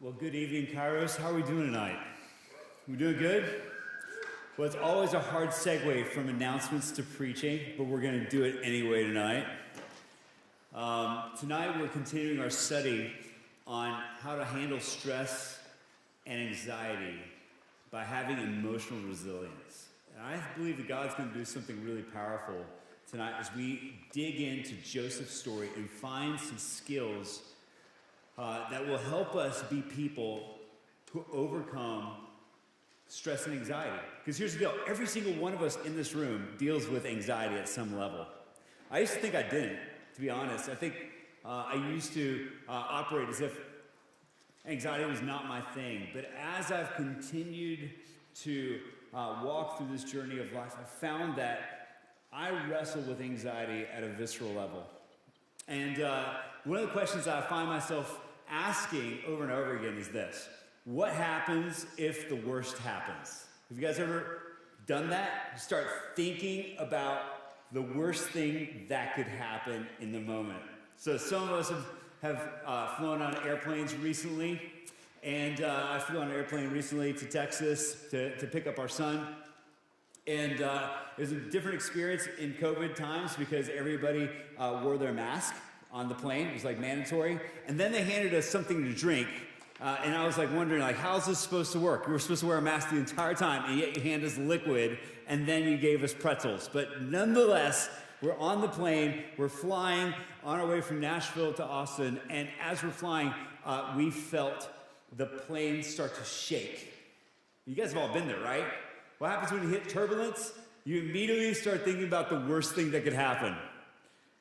Well, good evening, Kairos. How are we doing tonight? We doing good? Well, it's always a hard segue from announcements to preaching, but we're going to do it anyway tonight. Tonight, we're continuing our study on how to handle stress and anxiety by having emotional resilience. And I believe that God's going to do something really powerful tonight as we dig into Joseph's story and find some skills that will help us be people who overcome stress and anxiety. Because here's the deal, every single one of us in this room deals with anxiety at some level. I used to think I didn't, to be honest. I think I used to operate as if anxiety was not my thing. But as I've continued to walk through this journey of life, I found that I wrestle with anxiety at a visceral level. And one of the questions I find myself asking over and over again is this: what happens if the worst happens? Have you guys ever done that? You start thinking about the worst thing that could happen in the moment. So some of us have flown on airplanes recently, and I flew on an airplane recently to Texas to pick up our son. And it was a different experience in COVID times because everybody wore their mask on the plane. It was like mandatory. And then they handed us something to drink. And I was like wondering, like, how's this supposed to work? We were supposed to wear a mask the entire time, and yet you hand us liquid, and then you gave us pretzels. But nonetheless, we're on the plane, we're flying on our way from Nashville to Austin, and as we're flying, we felt the plane start to shake. You guys have all been there, right? What happens when you hit turbulence? You immediately start thinking about the worst thing that could happen.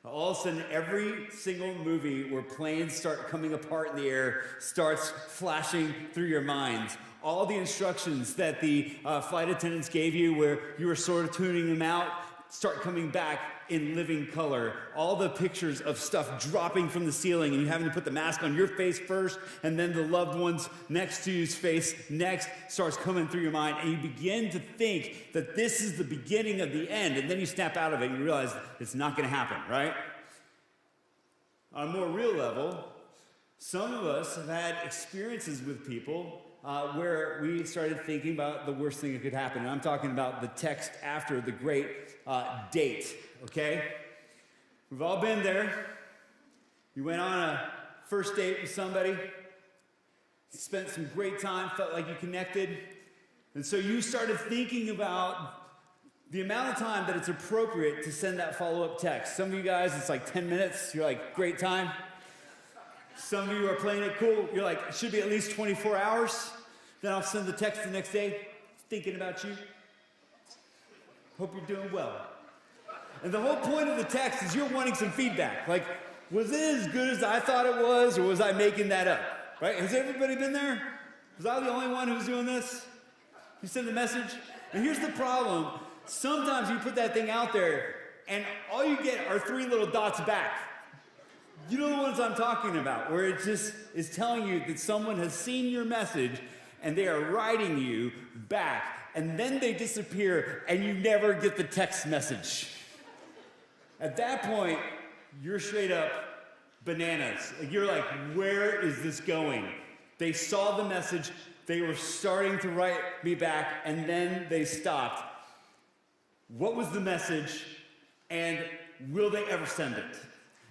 All of a sudden, every single movie where planes start coming apart in the air starts flashing through your mind. All the instructions that the flight attendants gave you where you were sort of tuning them out start coming back in living color. All the pictures of stuff dropping from the ceiling and you having to put the mask on your face first, and then the loved ones next to you's face next starts coming through your mind, and you begin to think that this is the beginning of the end, and then you snap out of it and you realize it's not going to happen, right? On a more real level, some of us have had experiences with people where we started thinking about the worst thing that could happen. And I'm talking about the text after the great date, okay? We've all been there. You went on a first date with somebody, spent some great time, felt like you connected, and so you started thinking about the amount of time that it's appropriate to send that follow-up text. Some of you guys, it's like 10 minutes. You're like, great time. Some of you are playing it cool. You're like, it should be at least 24 hours. Then I'll send the text the next day, thinking about you. Hope you're doing well. And the whole point of the text is you're wanting some feedback. Like, was it as good as I thought it was, or was I making that up? Right? Has everybody been there? Was I the only one who was doing this? You send the message? And here's the problem. Sometimes you put that thing out there, and all you get are 3 little dots back. You know the ones I'm talking about, where it just is telling you that someone has seen your message, and they are writing you back, and then they disappear, and you never get the text message. At that point, you're straight up bananas. Like, you're like, where is this going? They saw the message, they were starting to write me back, and then they stopped. What was the message, and will they ever send it?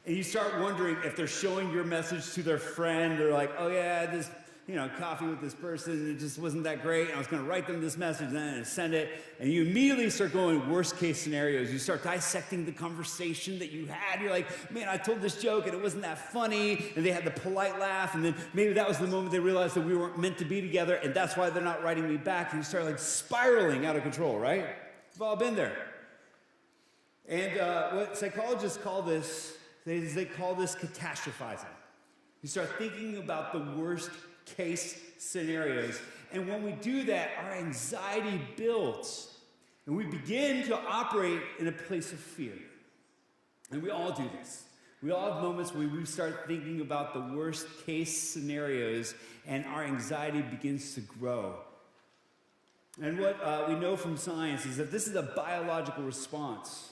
And you start wondering if they're showing your message to their friend. They're like, oh yeah, this, coffee with this person, it just wasn't that great. And I was going to write them this message and then send it. And you immediately start going worst case scenarios. You start dissecting the conversation that you had. You're like, man, I told this joke and it wasn't that funny. And they had the polite laugh. And then maybe that was the moment they realized that we weren't meant to be together. And that's why they're not writing me back. And you start like spiraling out of control, right? We've all been there. And what psychologists call this, they call this catastrophizing. You start thinking about the worst case scenarios. And when we do that, our anxiety builds. And we begin to operate in a place of fear. And we all do this. We all have moments where we start thinking about the worst case scenarios, and our anxiety begins to grow. And what we know from science is that this is a biological response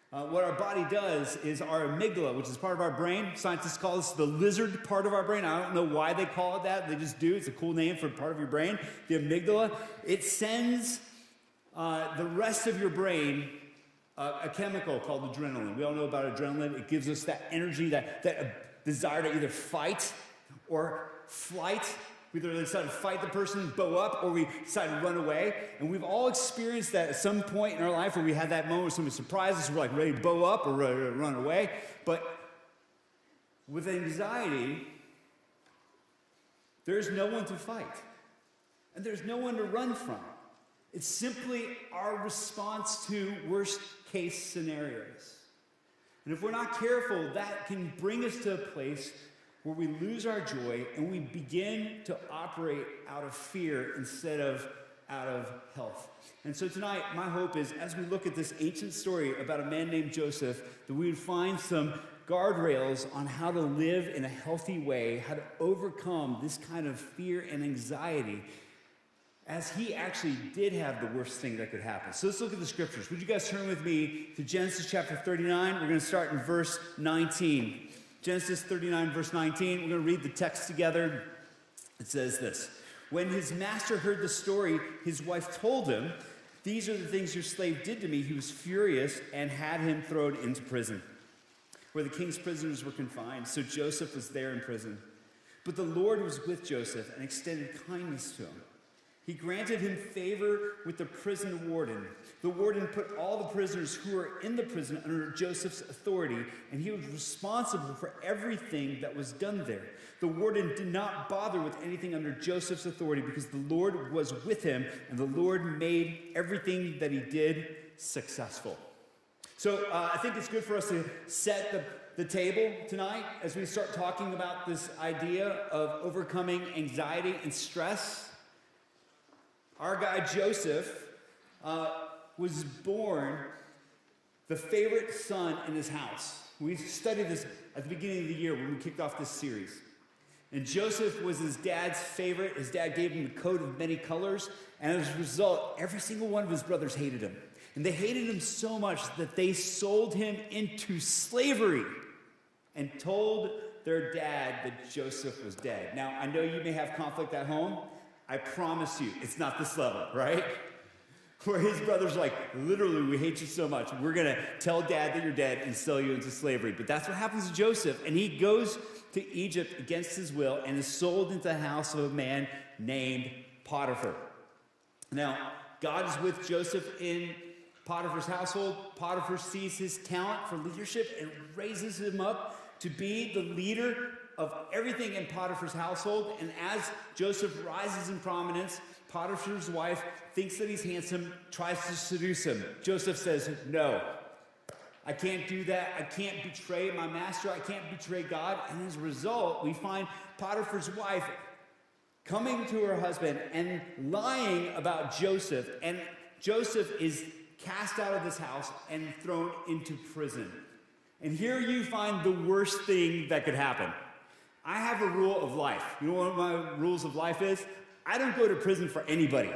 What our body does is our amygdala, which is part of our brain. Scientists call this the lizard part of our brain. I don't know why they call it that. They just do. It's a cool name for part of your brain. The amygdala. It sends the rest of your brain a chemical called adrenaline. We all know about adrenaline. It gives us that energy, that desire to either fight or flight. We either decide to fight the person, bow up, or we decide to run away. And we've all experienced that at some point in our life where we had that moment where somebody surprised us, we're like ready to bow up or ready to run away. But with anxiety, there's no one to fight. And there's no one to run from. It's simply our response to worst case scenarios. And if we're not careful, that can bring us to a place where we lose our joy and we begin to operate out of fear instead of out of health. And so tonight, my hope is, as we look at this ancient story about a man named Joseph, that we would find some guardrails on how to live in a healthy way, how to overcome this kind of fear and anxiety, as he actually did have the worst thing that could happen. So let's look at the scriptures. Would you guys turn with me to Genesis chapter 39? We're going to start in verse 19. Genesis 39, verse 19. We're going to read the text together. It says this: When his master heard the story, his wife told him, "These are the things your slave did to me." He was furious and had him thrown into prison, where the king's prisoners were confined. So Joseph was there in prison. But the Lord was with Joseph and extended kindness to him. He granted him favor with the prison warden. The warden put all the prisoners who were in the prison under Joseph's authority, and he was responsible for everything that was done there. The warden did not bother with anything under Joseph's authority because the Lord was with him, and the Lord made everything that he did successful. So I think it's good for us to set the table tonight as we start talking about this idea of overcoming anxiety and stress. Our guy Joseph was born the favorite son in his house. We studied this at the beginning of the year when we kicked off this series. And Joseph was his dad's favorite. His dad gave him the coat of many colors. And as a result, every single one of his brothers hated him. And they hated him so much that they sold him into slavery and told their dad that Joseph was dead. Now, I know you may have conflict at home. I promise you, it's not this level, right? Where his brother's like, literally, we hate you so much. We're going to tell dad that you're dead and sell you into slavery. But that's what happens to Joseph. And he goes to Egypt against his will and is sold into the house of a man named Potiphar. Now, God is with Joseph in Potiphar's household. Potiphar sees his talent for leadership and raises him up to be the leader of everything in Potiphar's household. And as Joseph rises in prominence, Potiphar's wife thinks that he's handsome, tries to seduce him. Joseph says, "No, I can't do that. I can't betray my master. I can't betray God." And as a result, we find Potiphar's wife coming to her husband and lying about Joseph. And Joseph is cast out of this house and thrown into prison. And here you find the worst thing that could happen. I have a rule of life. You know what my rules of life is? I don't go to prison for anybody,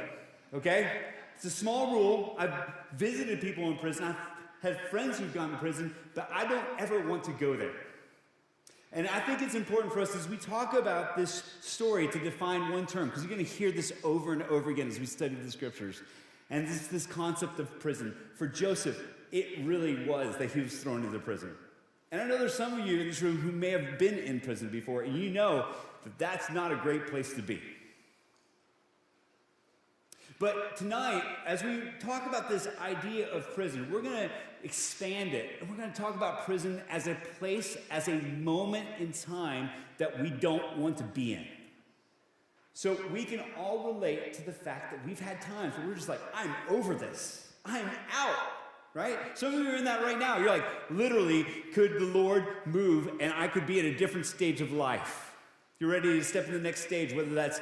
okay? It's a small rule. I've visited people in prison. I've had friends who've gone to prison, but I don't ever want to go there. And I think it's important for us as we talk about this story to define one term, because you're going to hear this over and over again as we study the scriptures. And this concept of prison. For Joseph, it really was that he was thrown into prison. And I know there's some of you in this room who may have been in prison before, and you know that that's not a great place to be. But tonight, as we talk about this idea of prison, we're going to expand it, and we're going to talk about prison as a place, as a moment in time that we don't want to be in. So we can all relate to the fact that we've had times where we're just like, I'm over this. I'm out. Right? Some of you are in that right now. You're like, literally, could the Lord move and I could be at a different stage of life? You're ready to step in the next stage, whether that's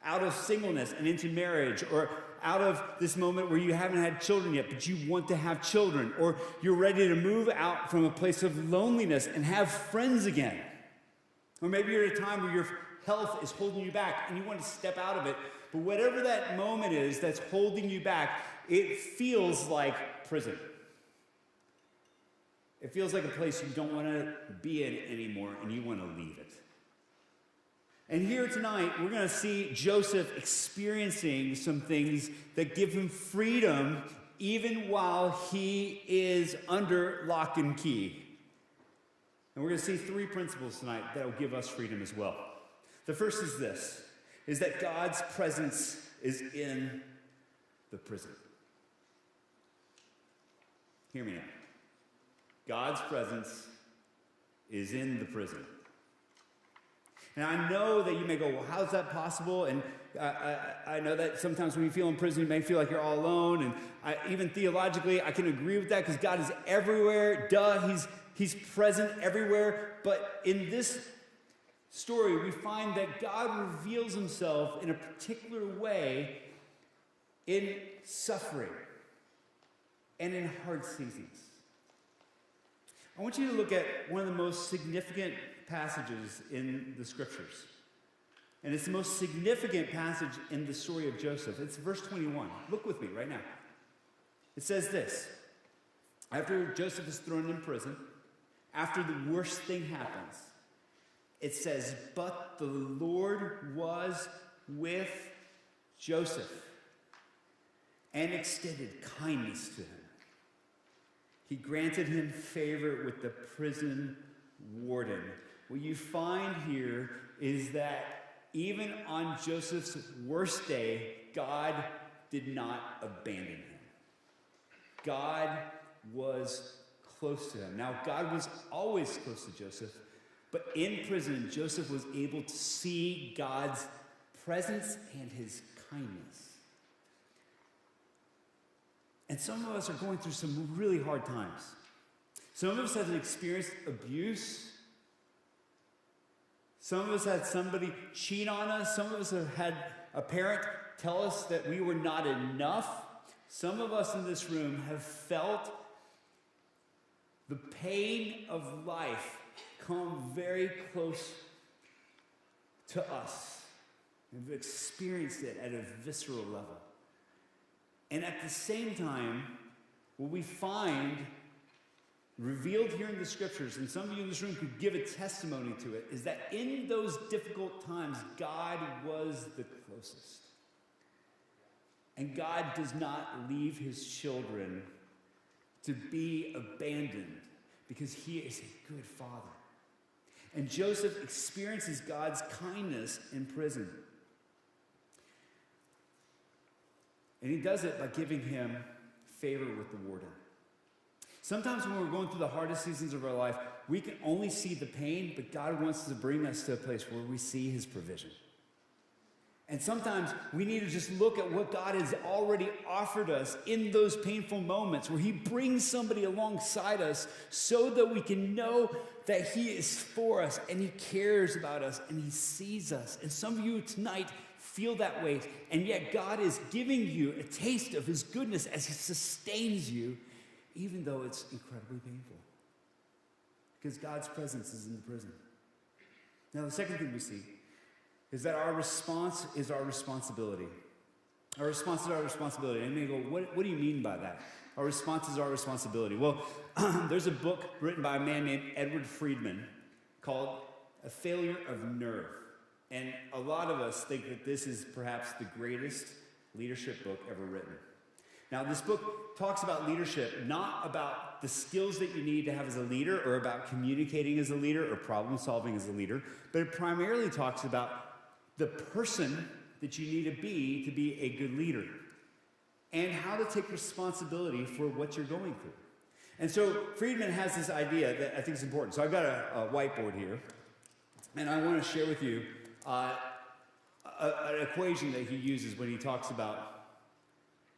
out of singleness and into marriage, or out of this moment where you haven't had children yet, but you want to have children, or you're ready to move out from a place of loneliness and have friends again. Or maybe you're at a time where your health is holding you back and you want to step out of it, but whatever that moment is that's holding you back, it feels like prison. It feels like a place you don't want to be in anymore, and you want to leave it. And here tonight, we're going to see Joseph experiencing some things that give him freedom even while he is under lock and key. And we're going to see three principles tonight that will give us freedom as well. The first is this, is that God's presence is in the prison. Hear me now. God's presence is in the prison. And I know that you may go, well, how's that possible? And I know that sometimes when you feel in prison, you may feel like you're all alone. And even theologically, I can agree with that because God is everywhere. Duh, he's present everywhere. But in this story, we find that God reveals himself in a particular way in suffering and in hard seasons. I want you to look at one of the most significant passages in the scriptures. And it's the most significant passage in the story of Joseph. It's verse 21. Look with me right now. It says this. After Joseph is thrown in prison, after the worst thing happens, it says, but the Lord was with Joseph and extended kindness to him. He granted him favor with the prison warden. What you find here is that even on Joseph's worst day, God did not abandon him. God was close to him. Now, God was always close to Joseph, but in prison, Joseph was able to see God's presence and his kindness. And some of us are going through some really hard times. Some of us have experienced abuse. Some of us had somebody cheat on us. Some of us have had a parent tell us that we were not enough. Some of us in this room have felt the pain of life come very close to us. We've experienced it at a visceral level. And at the same time, what we find revealed here in the scriptures, and some of you in this room could give a testimony to it, is that in those difficult times, God was the closest. And God does not leave his children to be abandoned because he is a good father. And Joseph experiences God's kindness in prison. And he does it by giving him favor with the warden. Sometimes when we're going through the hardest seasons of our life, we can only see the pain, but God wants to bring us to a place where we see his provision. And sometimes we need to just look at what God has already offered us in those painful moments where he brings somebody alongside us so that we can know that he is for us and he cares about us and he sees us. And some of you tonight feel that way, and yet God is giving you a taste of his goodness as he sustains you, even though it's incredibly painful. Because God's presence is in the prison. Now, the second thing we see is that our response is our responsibility. Our response is our responsibility. And you may go, what do you mean by that? Our response is our responsibility. Well, there's a book written by a man named Edward Friedman called A Failure of Nerve. And a lot of us think that this is perhaps the greatest leadership book ever written. Now, this book talks about leadership, not about the skills that you need to have as a leader or about communicating as a leader or problem solving as a leader, but it primarily talks about the person that you need to be a good leader and how to take responsibility for what you're going through. And so Friedman has this idea that I think is important. So I've got a whiteboard here, and I want to share with you an equation that he uses when he talks about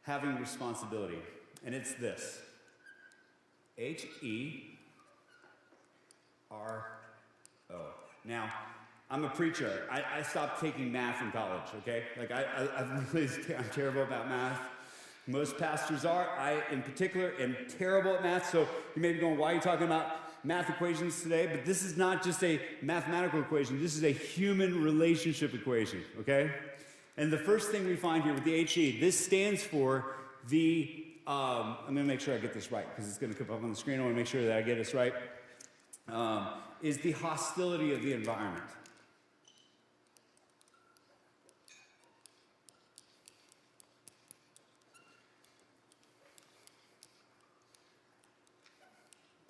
having responsibility. And it's this. H-E-R-O. Now, I'm a preacher. I stopped taking math in college, okay? Like, I'm terrible about math. Most pastors are. I, in particular, am terrible at math. So you may be going, why are you talking about math equations today? But this is not just a mathematical equation. This is a human relationship equation, okay? And the first thing we find here with the HE, this stands for the I'm going to make sure I get this right because it's going to come up on the screen. I want to make sure that I get this right. Is the hostility of the environment.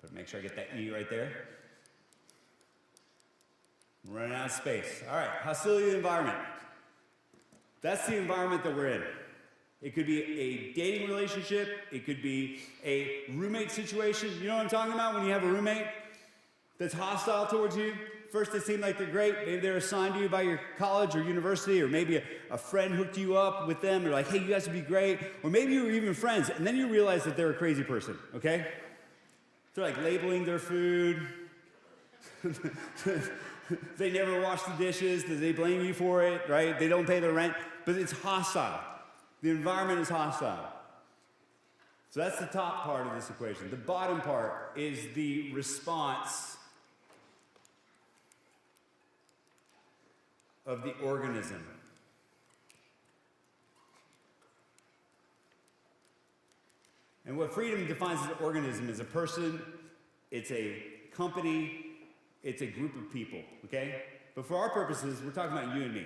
But make sure I get that E right there. I'm running out of space. All right, hostility of the environment. That's the environment that we're in. It could be a dating relationship. It could be a roommate situation. You know what I'm talking about when you have a roommate that's hostile towards you? First they seem like they're great. Maybe they're assigned to you by your college or university, or maybe a friend hooked you up with them. They're like, hey, you guys would be great. Or maybe you were even friends, and then you realize that they're a crazy person, okay? They're like labeling their food. They never wash the dishes. They blame you for it, right? They don't pay their rent, but it's hostile. The environment is hostile. So that's the top part of this equation. The bottom part is the response of the organism. And what freedom defines as an organism is a person, it's a company, it's a group of people, okay? But for our purposes, we're talking about you and me.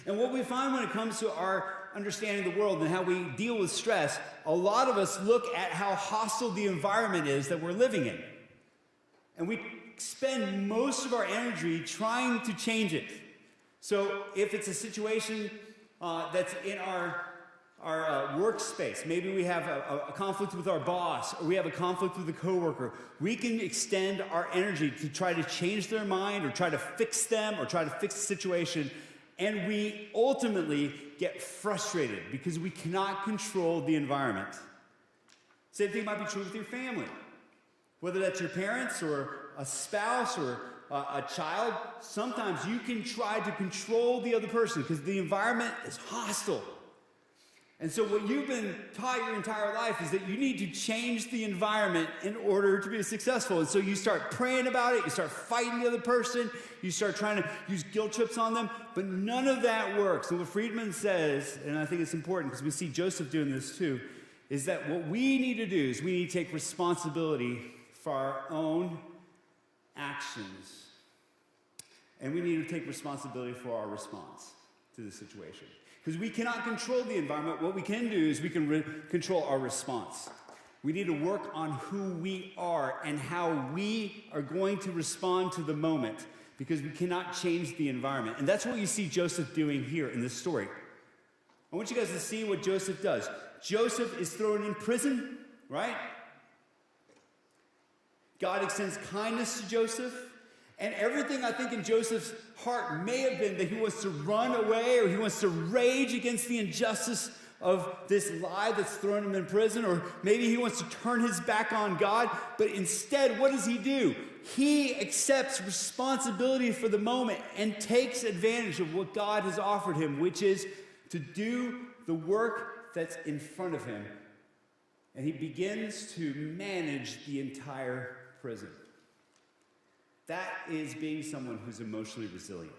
And what we find when it comes to our understanding the world and how we deal with stress, a lot of us look at how hostile the environment is that we're living in. And we spend most of our energy trying to change it. So if it's a situation that's in our workspace, maybe we have a conflict with our boss, or we have a conflict with a coworker, we can extend our energy to try to change their mind or try to fix them or try to fix the situation. And we ultimately get frustrated because we cannot control the environment. Same thing might be true with your family. Whether that's your parents or a spouse or a child, sometimes you can try to control the other person because the environment is hostile. And so what you've been taught your entire life is that you need to change the environment in order to be successful. And so you start praying about it, you start fighting the other person, you start trying to use guilt trips on them, but none of that works. And what Friedman says, and I think it's important because we see Joseph doing this too, is that what we need to do is we need to take responsibility for our own actions. And we need to take responsibility for our response to the situation. Because we cannot control the environment. What we can do is we can control our response. We need to work on who we are and how we are going to respond to the moment, because we cannot change the environment. And that's what you see Joseph doing here in this story. I want you guys to see what Joseph does. Joseph is thrown in prison, right? God extends kindness to Joseph. And everything I think in Joseph's heart may have been that he wants to run away, or he wants to rage against the injustice of this lie that's thrown him in prison, or maybe he wants to turn his back on God. But instead, what does he do? He accepts responsibility for the moment and takes advantage of what God has offered him, which is to do the work that's in front of him. And he begins to manage the entire prison. That is being someone who's emotionally resilient.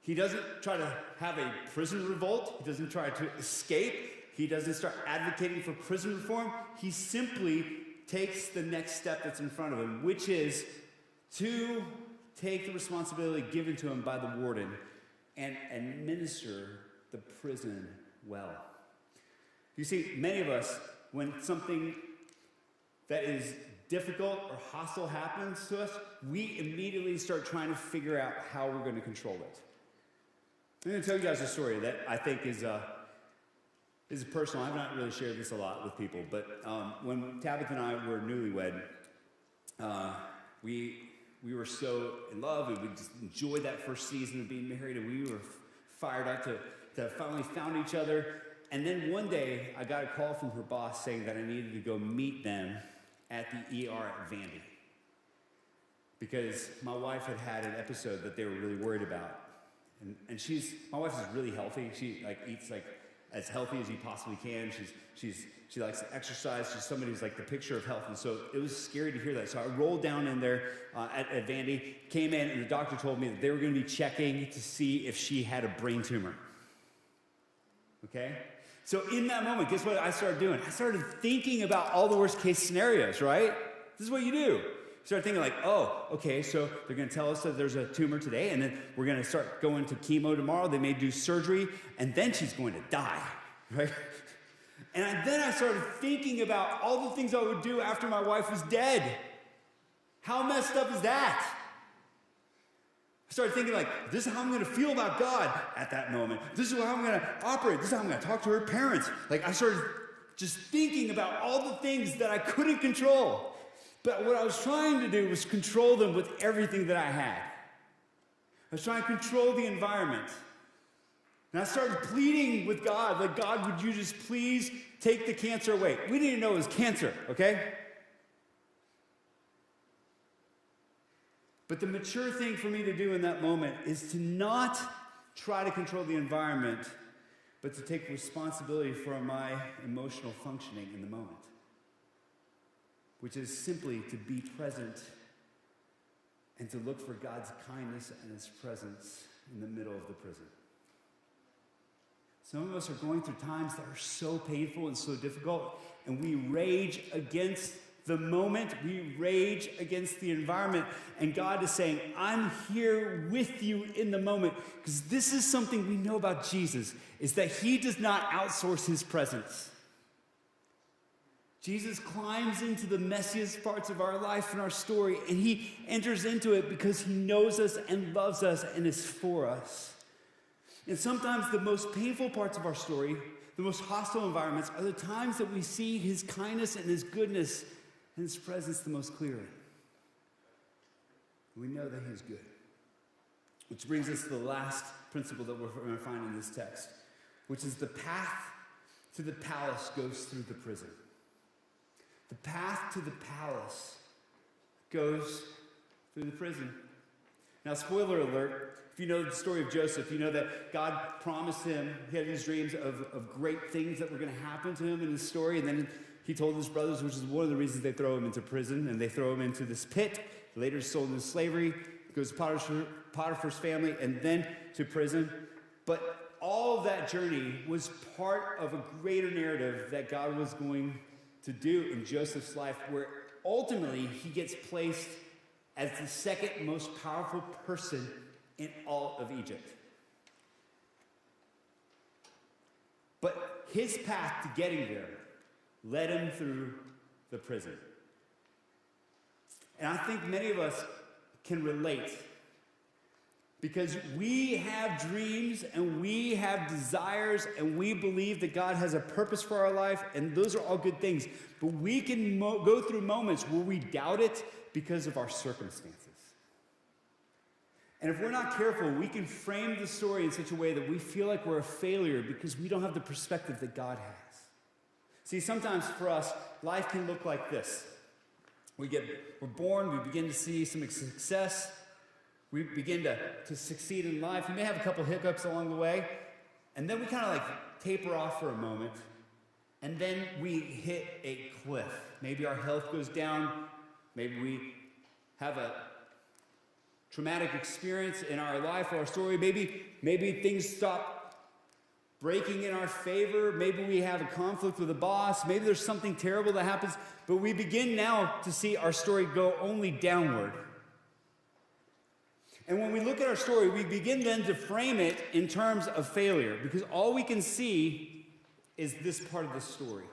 He doesn't try to have a prison revolt. He doesn't try to escape. He doesn't start advocating for prison reform. He simply takes the next step that's in front of him, which is to take the responsibility given to him by the warden and administer the prison well. You see, many of us, when something that is difficult or hostile happens to us, we immediately start trying to figure out how we're going to control it. I'm going to tell you guys a story that I think is personal. I've not really shared this a lot with people, but when Tabitha and I were newlywed, we were so in love, and we just enjoyed that first season of being married, and we were fired up to finally found each other. And then one day, I got a call from her boss saying that I needed to go meet them at the ER at Vandy, because my wife had an episode that they were really worried about. And my wife is really healthy. She eats as healthy as you possibly can. She likes to exercise. She's somebody who's like the picture of health. And so it was scary to hear that. So I rolled down in there at Vandy, came in, and the doctor told me that they were going to be checking to see if she had a brain tumor. Okay? So in that moment, guess what I started doing? I started thinking about all the worst case scenarios, right? This is what you do. You start thinking like, oh, okay, so they're going to tell us that there's a tumor today, and then we're going to start going to chemo tomorrow. They may do surgery, and then she's going to die, right? Then I started thinking about all the things I would do after my wife was dead. How messed up is that? I started thinking like, this is how I'm going to feel about God at that moment. This is how I'm going to operate. This is how I'm going to talk to her parents. Like I started just thinking about all the things that I couldn't control. But what I was trying to do was control them with everything that I had. I was trying to control the environment. And I started pleading with God, like, God, would you just please take the cancer away? We didn't even know it was cancer, okay? But the mature thing for me to do in that moment is to not try to control the environment, but to take responsibility for my emotional functioning in the moment, which is simply to be present and to look for God's kindness and his presence in the middle of the prison. Some of us are going through times that are so painful and so difficult, and we rage against the moment, we rage against the environment, and God is saying, I'm here with you in the moment, because this is something we know about Jesus, is that he does not outsource his presence. Jesus climbs into the messiest parts of our life and our story, and he enters into it because he knows us and loves us and is for us. And sometimes the most painful parts of our story, the most hostile environments, are the times that we see his kindness and his goodness and his presence the most clearly. We know that he is good. Which brings us to the last principle that we're going to find in this text, which is the path to the palace goes through the prison. The path to the palace goes through the prison. Now, spoiler alert, if you know the story of Joseph, you know that God promised him, he had these dreams of great things that were going to happen to him in his story, and then he told his brothers, which is one of the reasons they throw him into prison, and they throw him into this pit, later sold into slavery, goes to Potiphar's family, and then to prison. But all of that journey was part of a greater narrative that God was going to do in Joseph's life, where ultimately he gets placed as the second most powerful person in all of Egypt. But his path to getting there led him through the prison. And I think many of us can relate, because we have dreams and we have desires and we believe that God has a purpose for our life, and those are all good things. But we can go through moments where we doubt it because of our circumstances. And if we're not careful, we can frame the story in such a way that we feel like we're a failure because we don't have the perspective that God has. See, sometimes for us, life can look like this. We're born, we begin to see some success, we begin to succeed in life. We may have a couple hiccups along the way, and then we kind of like taper off for a moment, and then we hit a cliff. Maybe our health goes down, maybe we have a traumatic experience in our life or our story, maybe things stop breaking in our favor, maybe we have a conflict with a boss, maybe there's something terrible that happens, but we begin now to see our story go only downward. And when we look at our story, we begin then to frame it in terms of failure, because all we can see is this part of the story.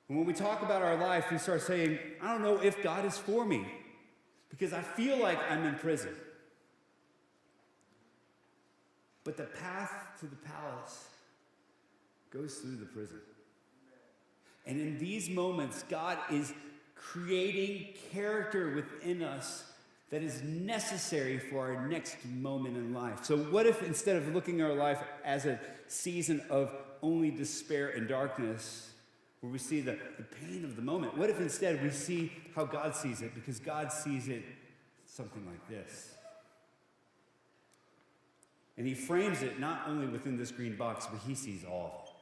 And when we talk about our life, we start saying, I don't know if God is for me, because I feel like I'm in prison. But the path to the palace goes through the prison. And in these moments, God is creating character within us that is necessary for our next moment in life. So what if instead of looking at our life as a season of only despair and darkness, where we see the pain of the moment, what if instead we see how God sees it? Because God sees it something like this. And he frames it not only within this green box, but he sees all of it.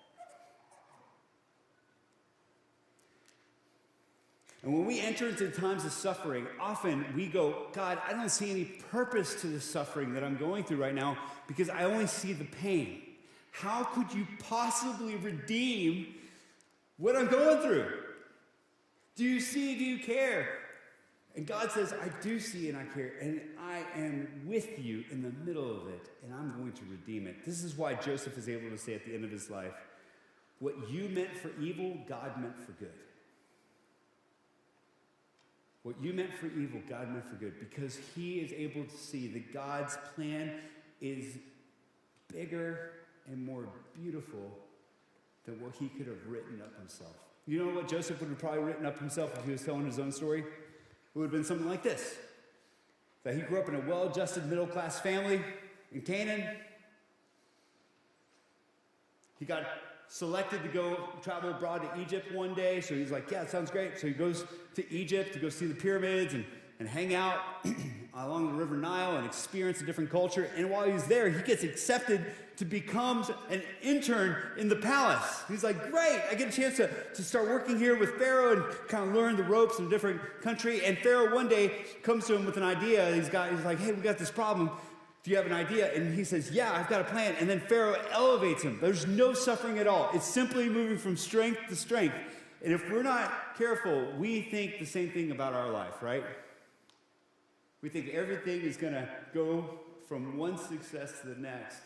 And when we enter into times of suffering, often we go, God, I don't see any purpose to the suffering that I'm going through right now because I only see the pain. How could you possibly redeem what I'm going through? Do you see? Do you care? And God says, I do see and I care, and I am with you in the middle of it, and I'm going to redeem it. This is why Joseph is able to say at the end of his life, what you meant for evil, God meant for good. What you meant for evil, God meant for good, because he is able to see that God's plan is bigger and more beautiful than what he could have written up himself. You know what Joseph would have probably written up himself if he was telling his own story? It would have been something like this: that he grew up in a well-adjusted middle-class family in Canaan. He got selected to go travel abroad to Egypt one day, so he's like, yeah, it sounds great. So he goes to Egypt to go see the pyramids and hang out along the River Nile and experience a different culture. And while he's there, he gets accepted to become an intern in the palace. He's like, great, I get a chance to start working here with Pharaoh and kind of learn the ropes in a different country. And Pharaoh one day comes to him with an idea. He's like, hey, we got this problem. Do you have an idea? And he says, yeah, I've got a plan. And then Pharaoh elevates him. There's no suffering at all. It's simply moving from strength to strength. And if we're not careful, we think the same thing about our life, right? We think everything is going to go from one success to the next.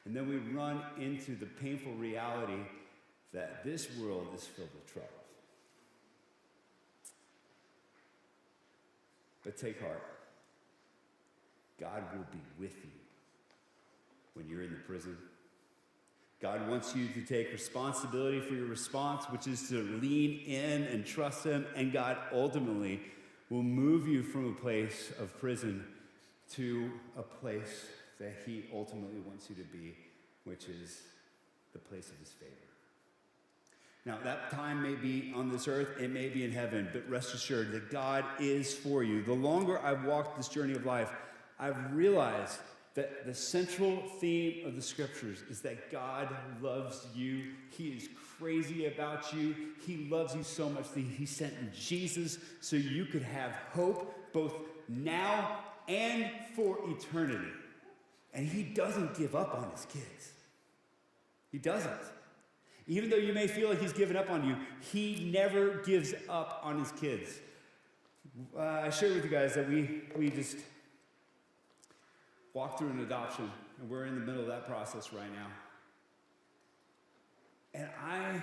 And then we run into the painful reality that this world is filled with trouble. But take heart. God will be with you when you're in the prison. God wants you to take responsibility for your response, which is to lean in and trust him. And God ultimately will move you from a place of prison to a place that he ultimately wants you to be, which is the place of his favor. Now, that time may be on this earth, it may be in heaven, but rest assured that God is for you. The longer I've walked this journey of life, I've realized that the central theme of the scriptures is that God loves you. He is crazy about you. He loves you so much that he sent Jesus so you could have hope both now and for eternity. And he doesn't give up on his kids. He doesn't. Even though you may feel like he's given up on you, he never gives up on his kids. I shared with you guys that we just walked through an adoption, and we're in the middle of that process right now. And I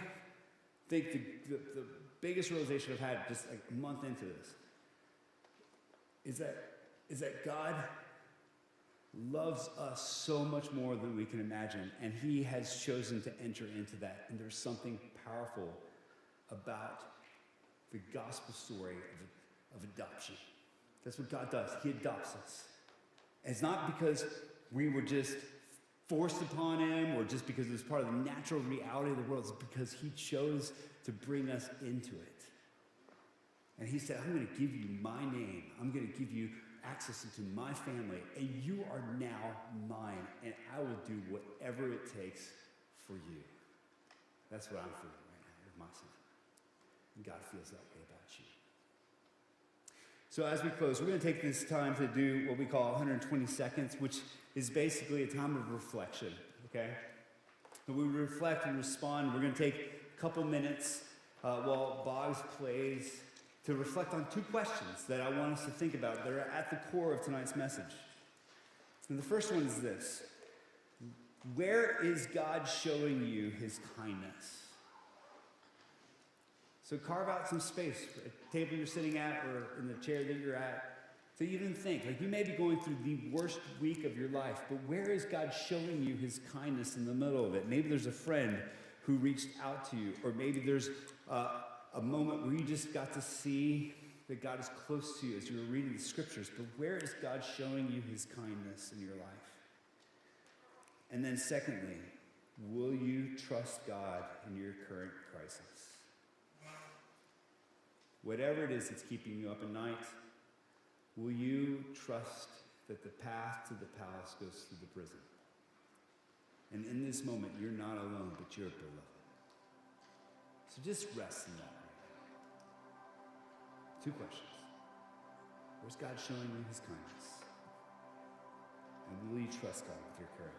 think the biggest realization I've had just like a month into this is that God loves us so much more than we can imagine, and he has chosen to enter into that. And there's something powerful about the gospel story of adoption. That's what God does. He adopts us. And it's not because we were just forced upon him or just because it was part of the natural reality of the world. It's because he chose to bring us into it. And he said, I'm going to give you my name. I'm going to give you access into my family, and you are now mine, and I will do whatever it takes for you. That's what I'm feeling right now with my son. And God feels that way about you. So as we close, we're going to take this time to do what we call 120 seconds, which is basically a time of reflection, okay? So we reflect and respond. We're going to take a couple minutes while Boggs plays to reflect on two questions that I want us to think about that are at the core of tonight's message. And the first one is this: where is God showing you his kindness? So carve out some space, at the table you're sitting at or in the chair that you're at, so you didn't think. Like, you may be going through the worst week of your life, but where is God showing you his kindness in the middle of it? Maybe there's a friend who reached out to you, or maybe there's a moment where you just got to see that God is close to you as you were reading the scriptures. But where is God showing you his kindness in your life? And then secondly, will you trust God in your current crisis? Whatever it is that's keeping you up at night, will you trust that the path to the palace goes through the prison? And in this moment, you're not alone, but you're beloved. So just rest in that. Two questions. Where's God showing you his kindness? And will you trust God with your current